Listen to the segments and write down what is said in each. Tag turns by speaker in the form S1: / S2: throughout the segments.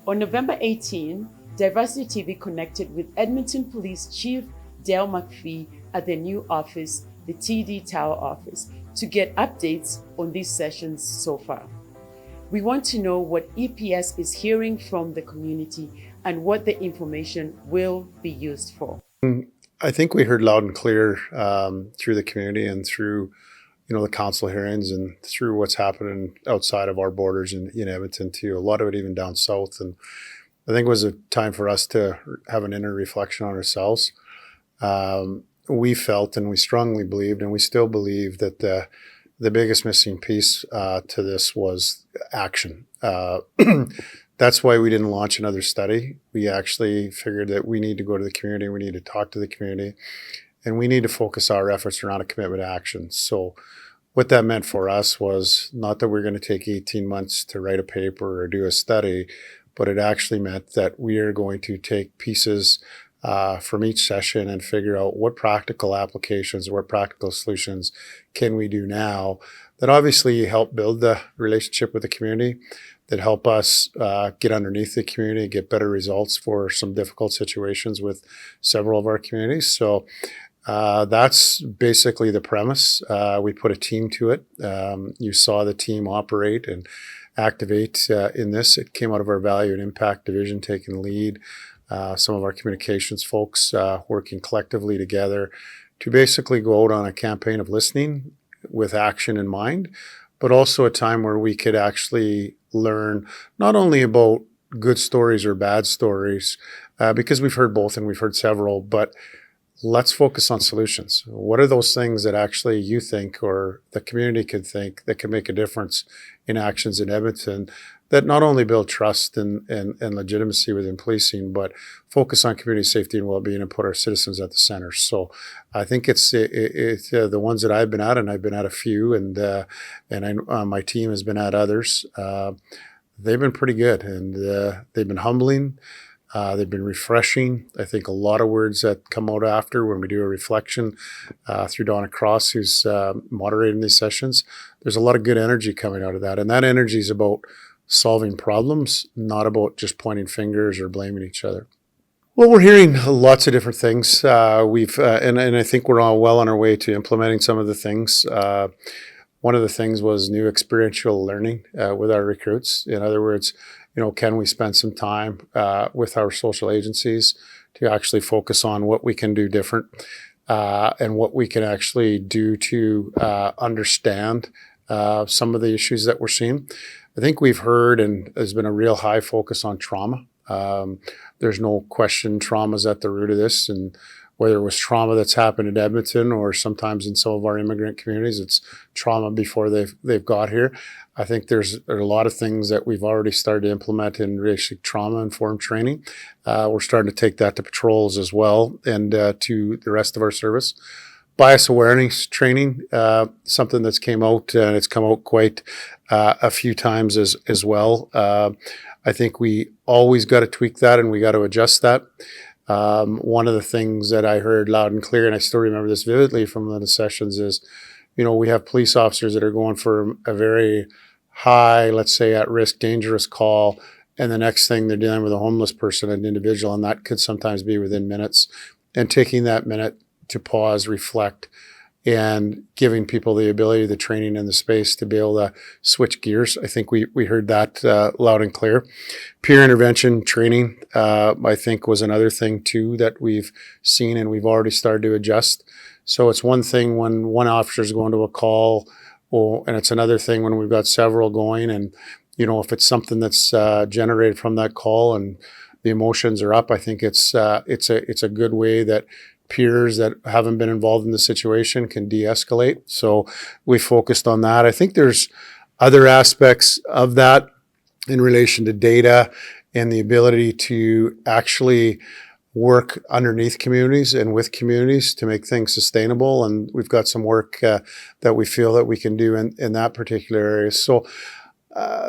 S1: On November 18, Diversity TV connected with Edmonton Police Chief Dale McFee at their new office, the TD Tower office, to get updates on these sessions so far. We want to know what EPS is hearing from the community and what the information will be used for.
S2: I think we heard loud and clear through the community and through, the council hearings and through what's happening outside of our borders in Edmonton too. A lot of it even down south. And I think it was a time for us to have an inner reflection on ourselves. We felt and we strongly believed, and we still believe, that the biggest missing piece to this was action. That's why we didn't launch another study. We actually figured that we need to go to the community, we need to talk to the community, and we need to focus our efforts around a commitment to action. So what that meant for us was not that we're going to take 18 months to write a paper or do a study, but it actually meant that we are going to take pieces from each session and figure out what practical applications, what practical solutions can we do now that obviously help build the relationship with the community, that help us get underneath the community, get better results for some difficult situations with several of our communities. So that's basically the premise. We put a team to it. You saw the team operate and activate in this. It came out of our value and impact division taking the lead. Some of our communications folks working collectively together to basically go out on a campaign of listening with action in mind, but also a time where we could actually learn not only about good stories or bad stories, because we've heard both and we've heard several, but let's focus on solutions. What are those things that actually you think or the community could think that can make a difference in actions in Edmonton that not only build trust and legitimacy within policing, but focus on community safety and well-being and put our citizens at the center. So I think it's the ones that I've been at, and I've been at a few, and my team has been at others. They've been pretty good, and they've been humbling. They've been refreshing. I think a lot of words that come out after when we do a reflection through Donna Cross, who's moderating these sessions, there's a lot of good energy coming out of that. And that energy is about solving problems, not about just pointing fingers or blaming each other. Well, we're hearing lots of different things. And I think we're all well on our way to implementing some of the things. One of the things was new experiential learning with our recruits. In other words, can we spend some time with our social agencies to actually focus on what we can do different and what we can actually do to understand some of the issues that we're seeing. I think we've heard, and there's been a real high focus on trauma. There's no question trauma's at the root of this, and whether it was trauma that's happened in Edmonton or sometimes in some of our immigrant communities, it's trauma before they've got here. I think there are a lot of things that we've already started to implement in relation to trauma-informed training. We're starting to take that to patrols as well and to the rest of our service. Bias awareness training, something that's came out, and it's come out quite a few times as well. I think we always got to tweak that and we got to adjust that. One of the things that I heard loud and clear, and I still remember this vividly from one of the sessions, is, we have police officers that are going for a very high, let's say at risk, dangerous call, and the next thing they're dealing with a homeless person, an individual, and that could sometimes be within minutes. And taking that minute to pause, reflect, and giving people the ability, the training and the space to be able to switch gears. I think we heard that loud and clear. Peer intervention training, I think, was another thing too that we've seen and we've already started to adjust. So it's one thing when one officer is going to a call, and it's another thing when we've got several going, and if it's something that's generated from that call and the emotions are up, I think it's a good way that peers that haven't been involved in the situation can de-escalate. So we focused on that. I think there's other aspects of that in relation to data and the ability to actually work underneath communities and with communities to make things sustainable. And we've got some work that we feel that we can do in that particular area. So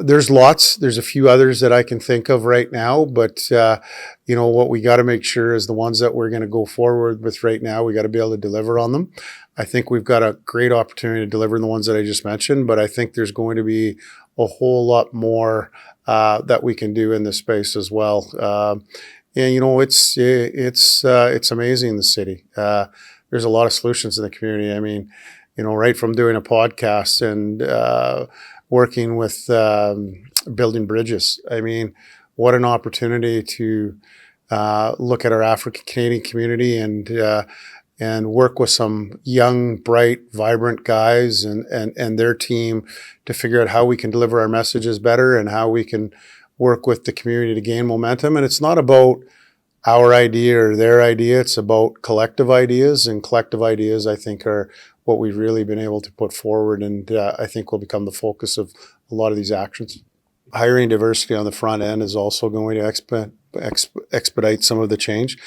S2: there's lots. There's a few others that I can think of right now, but what we got to make sure is the ones that we're going to go forward with right now, we got to be able to deliver on them. I think we've got a great opportunity to deliver on the ones that I just mentioned, but I think there's going to be a whole lot more that we can do in this space as well. And it's amazing in the city. There's a lot of solutions in the community. I mean, right from doing a podcast and working with building bridges. I mean, what an opportunity to look at our African Canadian community and work with some young, bright, vibrant guys and their team to figure out how we can deliver our messages better and how we can work with the community to gain momentum. And it's not about our idea or their idea. It's about collective ideas, and collective ideas, I think, are what we've really been able to put forward, and I think will become the focus of a lot of these actions. Hiring diversity on the front end is also going to expedite some of the change.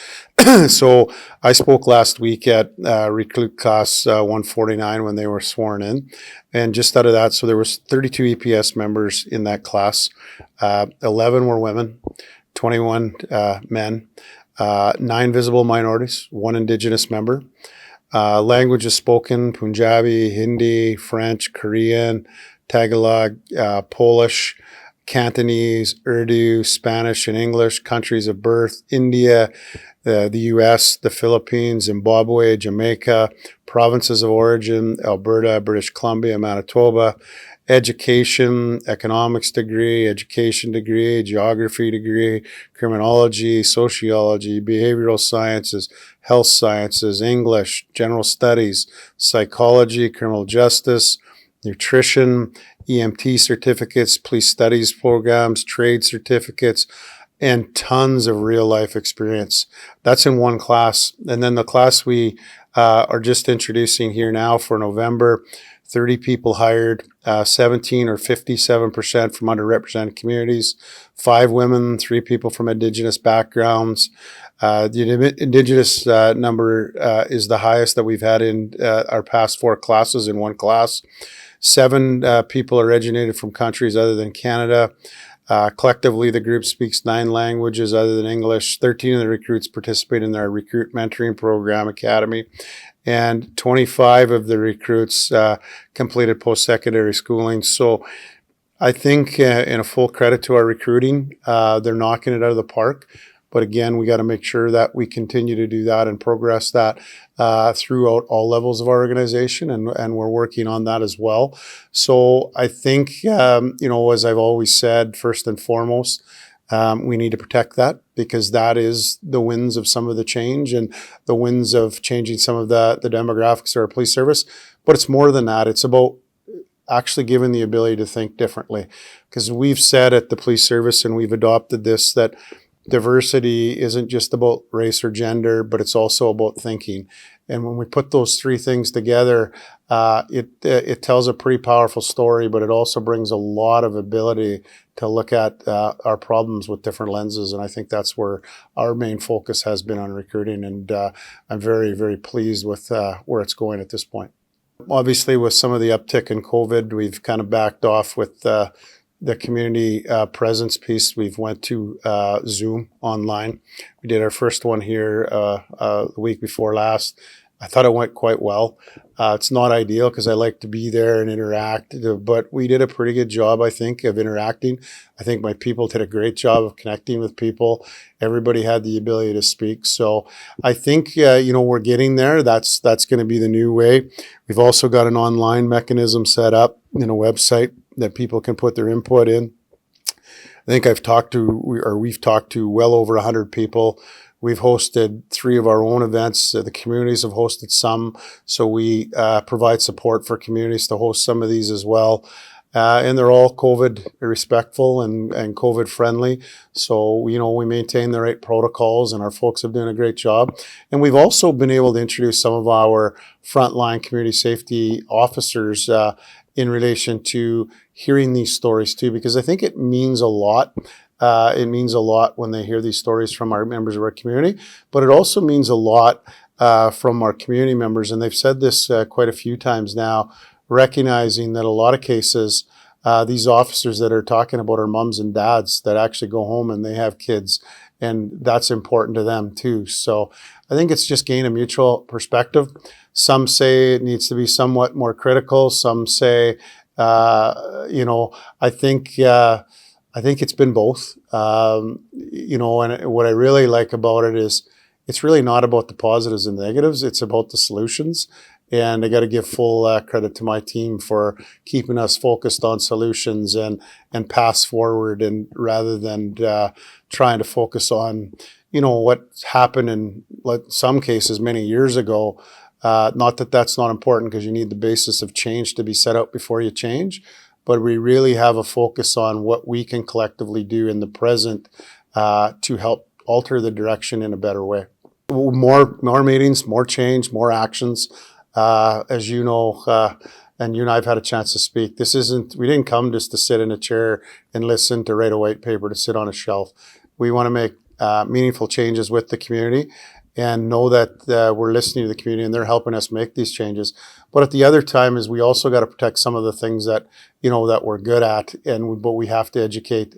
S2: So I spoke last week at recruit class 149 when they were sworn in, and just out of that, so there was 32 EPS members in that class. 11 were women, 21 men, 9 visible minorities, 1 Indigenous member. Languages spoken: Punjabi, Hindi, French, Korean, Tagalog, Polish, Cantonese, Urdu, Spanish, and English. Countries of birth: India, the US, the Philippines, Zimbabwe, Jamaica. Provinces of origin: Alberta, British Columbia, Manitoba. Education: economics degree, education degree, geography degree, criminology, sociology, behavioral sciences, health sciences, English, general studies, psychology, criminal justice, nutrition, EMT certificates, police studies programs, trade certificates, and tons of real life experience. That's in one class. And then the class we are just introducing here now for November, 30 people hired, 17 or 57% from underrepresented communities, 5 women, 3 people from Indigenous backgrounds. The Indigenous number is the highest that we've had in our past 4 classes in one class. 7 people originated from countries other than Canada. Collectively, the group speaks 9 languages other than English. 13 of the recruits participate in our Recruit Mentoring Program Academy, and 25 of the recruits completed post-secondary schooling. So I think in a full credit to our recruiting, they're knocking it out of the park. But again, we got to make sure that we continue to do that and progress that throughout all levels of our organization, and we're working on that as well. So I think, as I've always said, first and foremost, we need to protect that, because that is the wins of some of the change and the wins of changing some of the demographics of our police service. But it's more than that. It's about actually given the ability to think differently, because we've said at the police service, and we've adopted this, that diversity isn't just about race or gender, but it's also about thinking. And when we put those 3 things together, it tells a pretty powerful story, but it also brings a lot of ability to look at our problems with different lenses. And I think that's where our main focus has been on recruiting. And I'm very, very pleased with where it's going at this point. Obviously, with some of the uptick in COVID, we've kind of backed off with the community presence piece. We've went to Zoom online. We did our first one here the week before last. I thought it went quite well. It's not ideal because I like to be there and interact, but we did a pretty good job, I think, of interacting. I think my people did a great job of connecting with people. Everybody had the ability to speak. So I think, we're getting there. That's going to be the new way. We've also got an online mechanism set up in a website that people can put their input in. I think we've talked to well over 100 people. We've hosted 3 of our own events. The communities have hosted some, so we provide support for communities to host some of these as well. And they're all COVID respectful and COVID friendly. So, we maintain the right protocols, and our folks have done a great job. And we've also been able to introduce some of our frontline community safety officers in relation to hearing these stories too, because I think it means a lot. It means a lot when they hear these stories from our members of our community, but it also means a lot from our community members. And they've said this quite a few times now, recognizing that a lot of cases, these officers that are talking about are moms and dads that actually go home and they have kids, and that's important to them too. So I think it's just gain a mutual perspective. Some say it needs to be somewhat more critical. Some say I think it's been both. And what I really like about it is it's really not about the positives and negatives. It's about the solutions. And I got to give full credit to my team for keeping us focused on solutions and pass forward, and rather than trying to focus on, what happened in some cases many years ago. Not that that's not important, because you need the basis of change to be set out before you change, but we really have a focus on what we can collectively do in the present to help alter the direction in a better way. More meetings, more change, more actions. As you know, and you and I have had a chance to speak, we didn't come just to sit in a chair and listen, to write a white paper, to sit on a shelf. We want to make meaningful changes with the community, and know that we're listening to the community and they're helping us make these changes. But at the other time is we also got to protect some of the things that, that we're good at, but we have to educate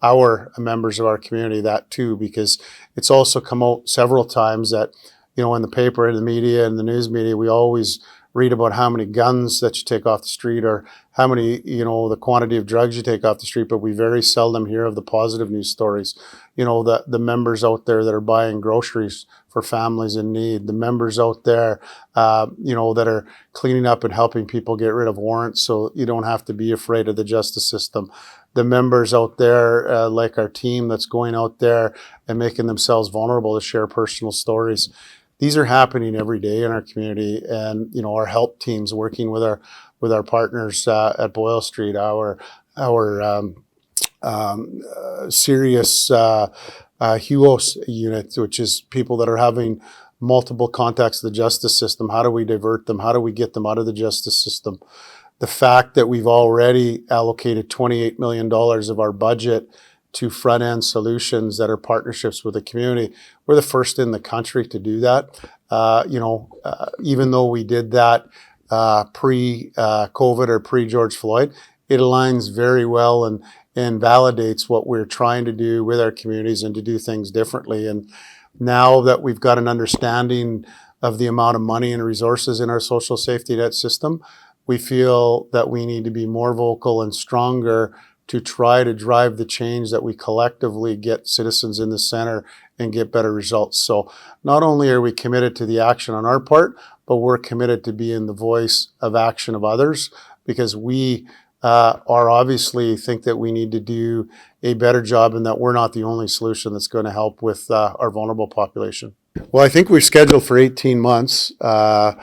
S2: our members of our community that too, because it's also come out several times that, in the paper, in the media, in the news media, we always read about how many guns that you take off the street, or how many, the quantity of drugs you take off the street, but we very seldom hear of the positive news stories. The members out there that are buying groceries for families in need, the members out there, that are cleaning up and helping people get rid of warrants so you don't have to be afraid of the justice system. The members out there, like our team that's going out there and making themselves vulnerable to share personal stories. These are happening every day in our community, and our help teams working with our partners at Boyle Street, our serious HUOS unit, which is people that are having multiple contacts with the justice system. How do we divert them? How do we get them out of the justice system? The fact that we've already allocated $28 million of our budget to front-end solutions that are partnerships with the community. We're the first in the country to do that. Even though we did that pre-COVID or pre-George Floyd, it aligns very well and validates what we're trying to do with our communities and to do things differently. And now that we've got an understanding of the amount of money and resources in our social safety net system, we feel that we need to be more vocal and stronger to try to drive the change that we collectively get citizens in the center and get better results. So not only are we committed to the action on our part, but we're committed to being the voice of action of others, because we are obviously think that we need to do a better job, and that we're not the only solution that's going to help with our vulnerable population. Well, I think we're scheduled for 18 months. I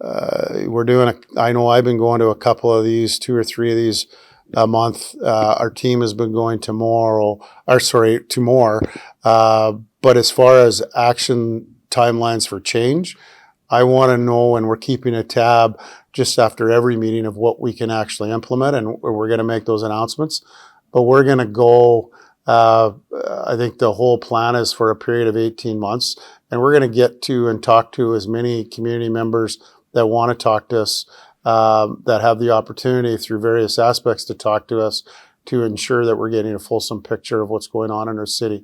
S2: know I've been going to a couple of these, 2 or 3 of these a month. Our team has been going to more. But as far as action timelines for change, I want to know, and we're keeping a tab just after every meeting of what we can actually implement, and we're going to make those announcements. But we're going to go, I think the whole plan is for a period of 18 months, and we're going to get to and talk to as many community members that want to talk to us, that have the opportunity through various aspects to talk to us, to ensure that we're getting a fulsome picture of what's going on in our city.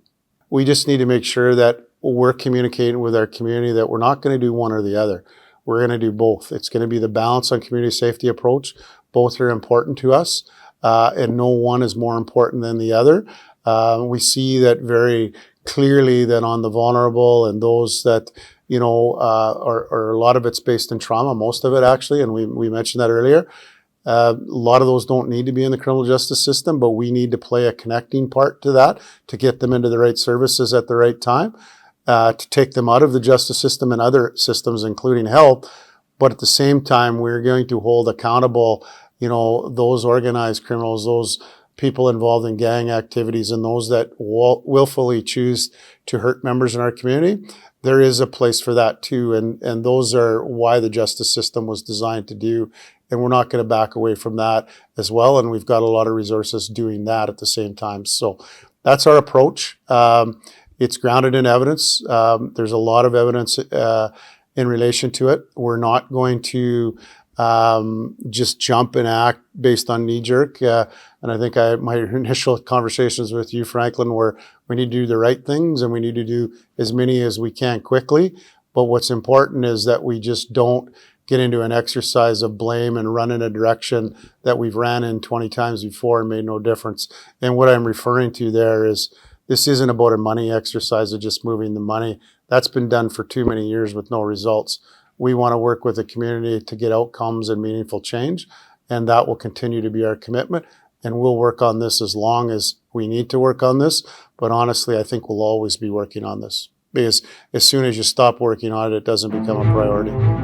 S2: We just need to make sure that we're communicating with our community that we're not going to do one or the other. We're going to do both. It's going to be the balance on community safety approach. Both are important to us, and no one is more important than the other. We see that very clearly, that on the vulnerable and those that, are a lot of it's based in trauma, most of it actually, and we mentioned that earlier. A lot of those don't need to be in the criminal justice system, but we need to play a connecting part to that, to get them into the right services at the right time, to take them out of the justice system and other systems, including health. But at the same time, we're going to hold accountable, those organized criminals, those people involved in gang activities, and those that willfully choose to hurt members in our community. There is a place for that too, and those are why the justice system was designed to do, and we're not going to back away from that as well, and we've got a lot of resources doing that at the same time. So that's our approach. It's grounded in evidence. There's a lot of evidence in relation to it. We're not going to just jump and act based on knee-jerk. And I think my initial conversations with you, Franklin, were we need to do the right things, and we need to do as many as we can quickly. But what's important is that we just don't get into an exercise of blame and run in a direction that we've ran in 20 times before and made no difference. And what I'm referring to there is this isn't about a money exercise of just moving the money. That's been done for too many years with no results. We want to work with the community to get outcomes and meaningful change, and that will continue to be our commitment. And we'll work on this as long as we need to work on this. But honestly, I think we'll always be working on this, because as soon as you stop working on it, it doesn't become a priority.